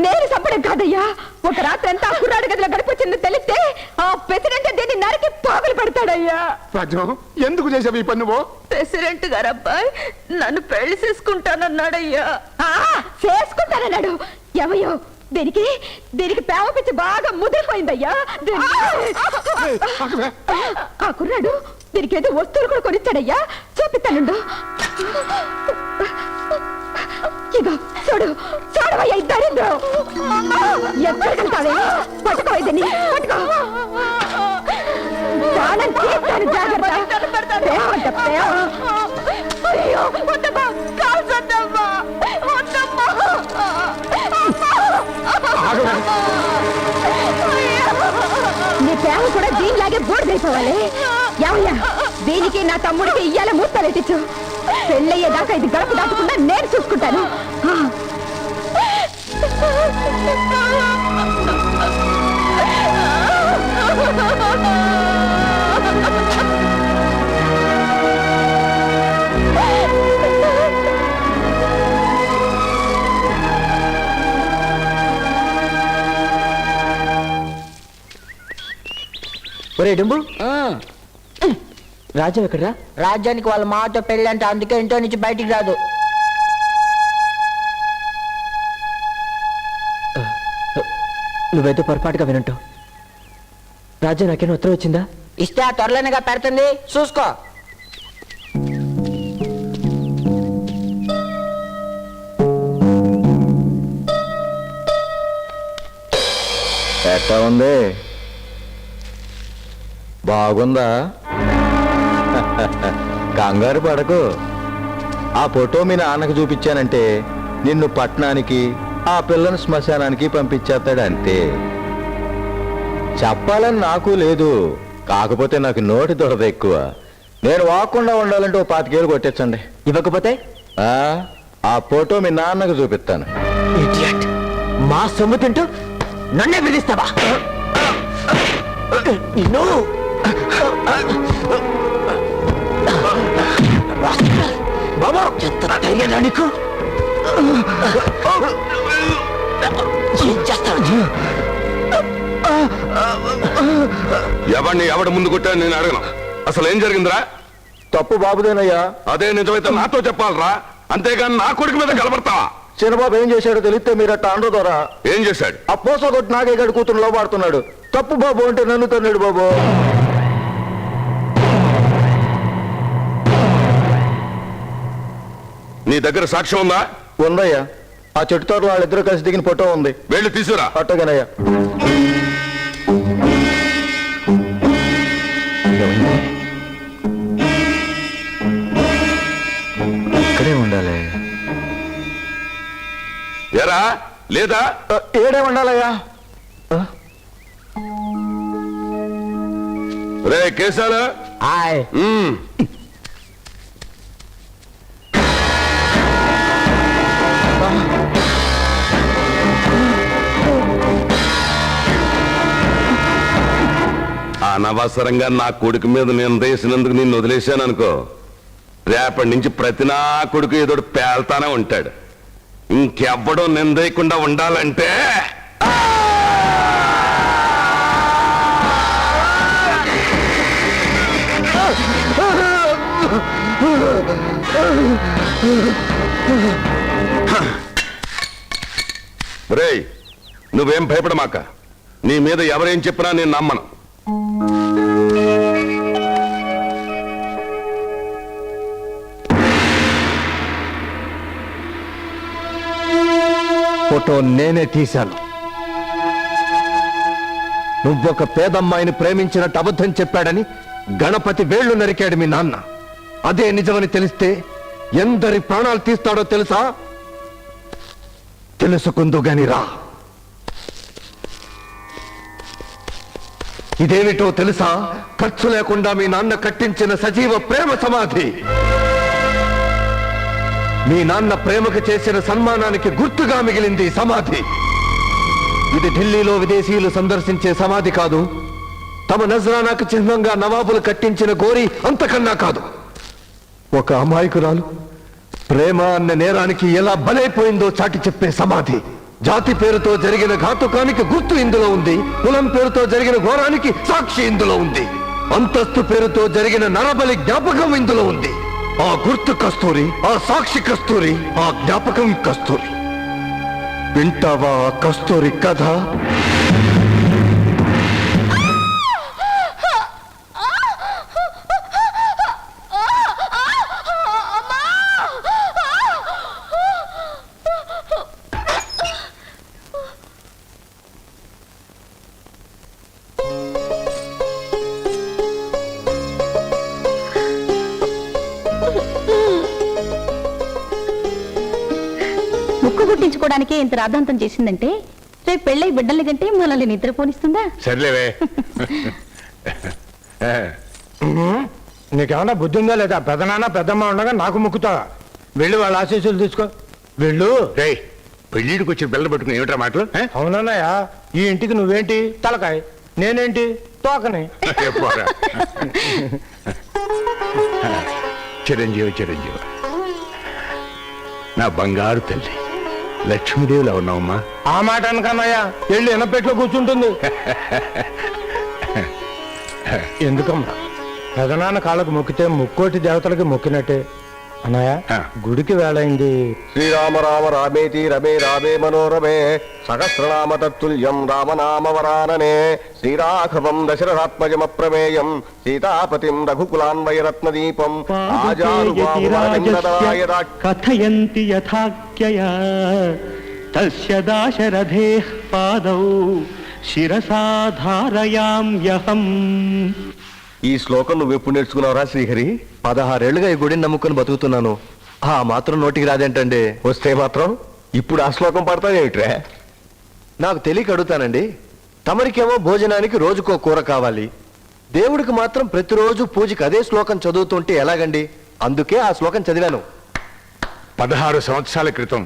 నేను చంపడం కాదయ్యా. ఒక రాత్రి అంతా కుర్రాడు గదిలో గడిపొచ్చిందని తెలిస్తే ఆ ప్రెసిడెంట్ దీన్ని నరికి పాగులు పెడతాడయ్యా. రాజ్యం ఎందుకు చేసావు ఈ పని నువ్వు? ప్రెసిడెంట్ గారు అబ్బాయి నన్ను పెళ్లి చేసుకుంటానన్నాడయ్యా. చేసుకుంటానన్నాడు. ఏమయ్యో దీనికి ప్రేమ పిచ్చి బాగా ముదిరిపోయిందయ్యా. ఆ కుర్రాడు దీనికి ఏదో వస్తువులు కూడా కొనిచ్చాడయ్యా. చూపిస్తానుండు. ఇగో చూడు చూడవయ్యా ఇద్దరింద్రు. ఎక్కడికెళ్తావే? పట్టుకోవద్దని పట్టుకో. ప్రాణం తీస్తాను జాగ్రత్త. అయ్యో వద్దమ్మా, కాల్చొద్దమ్మా, వద్దమ్మా. నీ ప్రేమ కూడా దీనిలాగే బూడిదైపోవాలి. ఏమయ్యా దీనికి నా తమ్ముడికి ఇయ్యాల మూతలెట్టించు. పెళ్ళయ్యేదాకా ఇది గడప దాటకుండా నేను చూసుకుంటాను. ఒరే డుంబు, రాజ్యం ఎక్కడరా? రాజ్యానికి వాళ్ళ మాతో పెళ్ళి అంటే అందుకే ఇంట్లో నుంచి బయటికి రాదు. నువ్వైతే పొరపాటుగా వినుంటావు. రాజ్యం నాకేనా ఉత్తరం వచ్చిందా? ఇస్తే ఆ త్వరలోనేగా పెడుతుంది, చూసుకో. ఎట్టా ఉంది? బాగుందా? కంగారు పడకు. ఆ ఫోటో మీ నాన్నకు చూపించానంటే నిన్ను పట్టణానికి ఆ పిల్లను శ్మశానానికి పంపించేస్తాడు అంతే. చెప్పాలని నాకు లేదు, కాకపోతే నాకు నోటి దొరద ఎక్కువ. నేను వాక్కుండా ఉండాలంటే 25 ఏళ్ళు కొట్టించండి. ఇవ్వకపోతే ఆ ఫోటో మీ నాన్నకు చూపిస్తాను. మా సొమ్ము తింటూ నన్నే పిలుస్తావా? నిన్ను బాబా ఎంత ధైర్యం నీకు? ఎవడు ముందు కొట్టాను నేను అడగను. అసలు ఏం జరిగిందిరా? తప్పు బాబుదేనయ్యా. అదే నిజమైతే నాతో చెప్పాలరా, అంతేగాని నా కొడుకు మీద కలబడతావా? చిన్నబాబు ఏం చేశాడో తెలిస్తే మీరట్ట అండ్రు ద్వారా. ఏం చేశాడు? ఆ పోస కొట్టి నాగేగాడి కూతురు లోబాడుతున్నాడు. తప్పు బాబు అంటే నన్ను తన్నాడు బాబు. నీ దగ్గర సాక్ష్యం ఉందా? ఉందయ్యా. ఆ చెట్టు తోటలో వాళ్ళిద్దరూ కలిసి దిగిన ఫోటో ఉంది. వెళ్ళి తీసుకురా. అట్టగానయ్యా. ఇక్కడే ఉండాలి. ఎరా లేదా? ఏడే ఉండాలయ్యా. రే కేశాలు, అనవసరంగా నా కొడుకు మీద నేను వేసినందుకు నిన్ను వదిలేశాను అనుకో, రేపటి నుంచి ప్రతి నా కొడుకు ఏదో పేల్తానే ఉంటాడు. ఇంకెవ్వడో నిందేయకుండా ఉండాలంటే రేయ్ నువ్వేం భయపడమాక. నీ మీద ఎవరేం చెప్పినా నేను నమ్మను. ఫోటో నేనే తీశాను. నువ్వొక పేదమ్మాయిని ప్రేమించినట్టు అబద్ధం చెప్పాడని గణపతి వేళ్లు నరికాడు మీ నాన్న. అదే నిజమని తెలిస్తే ఎందరి ప్రాణాలు తీస్తాడో తెలుసా? తెలుసుకుందు గాని రా. ఇదేమిటో తెలుసా? ఖర్చు లేకుండా మీ నాన్న కట్టించిన సజీవ ప్రేమ సమాధి. మీ నాన్న ప్రేమకు చేసిన సన్మానానికి గుర్తుగా మిగిలింది సమాధి. ఇది ఢిల్లీలో విదేశీయులు సందర్శించే సమాధి కాదు. తమ నజరానాకు చిహ్నంగా నవాబులు కట్టించిన గోరి అంతకన్నా కాదు. ఒక అమాయకురాలు ప్రేమ అన్న నేరానికి ఎలా బలైపోయిందో చాటి చెప్పే సమాధి. జాతి పేరుతో జరిగిన ఘాతుకానికి గుర్తు ఇందులో ఉంది. కులం పేరుతో జరిగిన ఘోరానికి సాక్షి ఇందులో ఉంది. అంతస్తు పేరుతో జరిగిన నరబలి జ్ఞాపకం ఇందులో ఉంది. ఆ గుర్తు కస్తూరి, ఆ సాక్షి కస్తూరి, ఆ జ్ఞాపకం కస్తూరి. వింటావా ఆ కస్తూరి కథ? ముక్కు గుట్టించుకోవడానికే ఇంత రాద్ధాంతం చేసిందంటే రేపు పెళ్ళై బిడ్డల్ని కంటే మనల్ని నిద్రపోనిస్తుందా? సర్లేవే. నీకేమన్నా బుద్ధి ఉందా లేదా? పెద్దనాన్న పెద్దమ్మ ఉండగా నాకు ముక్కుతావా? వెళ్ళి వాళ్ళ ఆశీస్సులు తీసుకో. వెళ్ళు. రేయ్, పెళ్ళిడికి వచ్చి బిళ్ళ పట్టుకుని ఏమిట్రా మాటలు? అవునన్నయ్య, ఈ ఇంటికి నువ్వేంటి తలకాయ, నేనేంటి తోకని. చెప్పరా. చిరంజీవి చిరంజీవి, నా బంగారు తల్లి లక్ష్మీదేవిలా ఉన్నావమ్మా. ఆ మాట అనకన్నయ్య, వెళ్ళి ఎనపెట్లో కూర్చుంటుంది. ఎందుకమ్మా? పెదనాన్న కాళ్ళకు మొక్కితే ముక్కోటి దేవతలకి మొక్కినట్టే. అన్నయ్య, గుడికి వేళైంది. శ్రీరామ రామ రామేతి రమే రామే మనోరమే సహస్రనామ తత్తుల్యం రామనామ వరాననే శ్రీరాఘవం దశరథాత్మజమప్రమేయం సీతాపతిం రఘుకులాన్వయరత్నదీపం కథయంతి యథాఖ్యయా తస్య దాశరథేః పాదౌ శిరసా ధారయామ్యహం. ఈ శ్లోకం నువ్వెప్పుడు నేర్చుకున్నావురా శ్రీహరి? 16 ఏళ్లుగా ఈ గుడిని నమ్ముకుని బతుకుతున్నాను. ఆ మాత్రం నోటికి రాదేంటండి? వస్తే మాత్రం ఇప్పుడు ఆ శ్లోకం పడతావేమిట్రా? నాకు తెలియక అడుగుతానండి. తమరికేమో భోజనానికి రోజుకో కూర కావాలి, దేవుడికి మాత్రం ప్రతిరోజు పూజకి అదే శ్లోకం చదువుతుంటే ఎలాగండి? అందుకే ఆ శ్లోకం చదివాను. 16 సంవత్సరాల క్రితం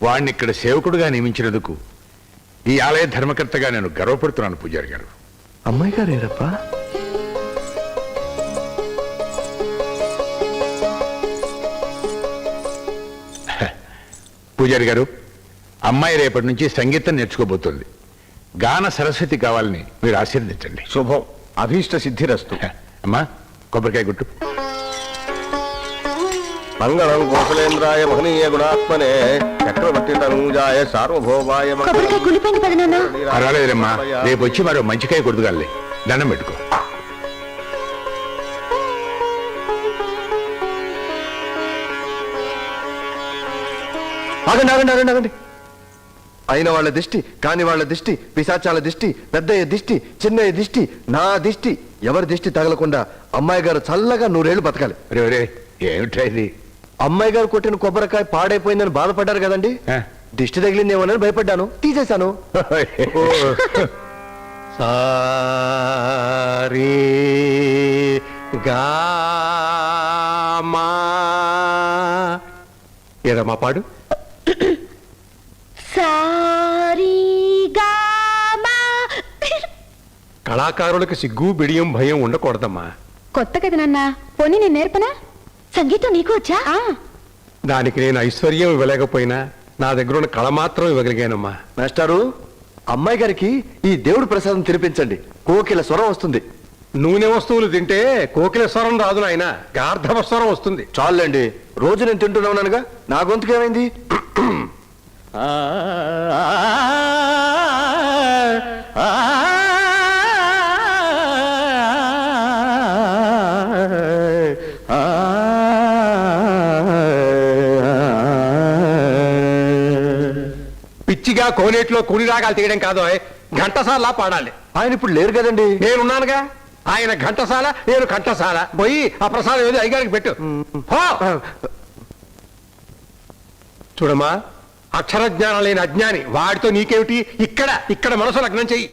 వాడిని ఇక్కడ సేవకుడుగా నియమించినందుకు ఈ ఆలయ ధర్మకర్తగా నేను గర్వపడుతున్నాను పూజారి గారు. అమ్మాయి గారేరప్ప? పూజారి గారు, అమ్మాయి రేపటి నుంచి సంగీతం నేర్చుకోబోతుంది. గాన సరస్వతి కావాలని మీరు ఆశీర్వదించండి. శుభం. అభీష్ట సిద్ధిరస్తు. అమ్మా, కొబ్బరికాయ గుట్టు. మంగళం కోసలేంద్రాయ మహనీయ గుణాత్మనే చక్రవర్తి తనూజాయ సార్వభౌమాయ కొబ్బరికాయ కులిపోయింది పెదనాన్న. పర్వాలేదమ్మా, రేపు వచ్చి మరో మంచికాయ కొడుతుగాలి. దండం పెట్టుకో. ఆగండి ఆగండి ఆగండి ఆగండి. అయిన వాళ్ళ దిష్టి, కాని వాళ్ళ దిష్టి, పిశాచాల దిష్టి, పెద్దయ్య దిష్టి, చిన్నయ్య దిష్టి, నా దిష్టి, ఎవరి దిష్టి తగలకుండా అమ్మాయి గారు చల్లగా 100 ఏళ్లు బతకాలి. రే ఏమిటా ఇది? అమ్మాయి గారు కొట్టిన కొబ్బరికాయ పాడైపోయిందని బాధపడ్డారు కదండి. ఆ. దిష్టి తగిలిందేమోనని భయపడ్డాను, తీసేశాను. సారీ గామా ఏదమ్మా పాడు. కళాకారులకు సిగ్గు బిడియం భయం ఉండకూడదమ్మా. కొత్త కదా నాన్న, పోనీ నేను నేర్పనా? సంగీతం నీకు వచ్చా? దానికి నేను ఐశ్వర్యం ఇవ్వలేకపోయినా నా దగ్గర ఉన్న కళ మాత్రం ఇవ్వగలిగానమ్మా. మాస్టారు, అమ్మాయి గారికి ఈ దేవుడి ప్రసాదం తినిపించండి, కోకిల స్వరం వస్తుంది. నూనె వస్తువులు తింటే కోకిల స్వరం రాదు నాయన, గార్ధవ స్వరం వస్తుంది. చాలండి, రోజు నేను తింటున్నానుగా, నా గొంతుకు ఏమైంది? పిచ్చిగా కోనేట్లో కుడి రాగాలు తీయడం కాదు, ఘంటసాలా పాడాలి. ఆయన ఇప్పుడు లేరు కదండి. నేనున్నానుగా. ఆయన ఘంటసాల, నేను కంఠసాల. పోయి ఆ ప్రసాదం ఏదో అయ్యగారికి పెట్టు. చూడమ్మా, అక్షర జ్ఞానం లేని అజ్ఞాని వాడితో నీకేమిటి? ఇక్కడ మనసు లగ్నం చెయ్యి.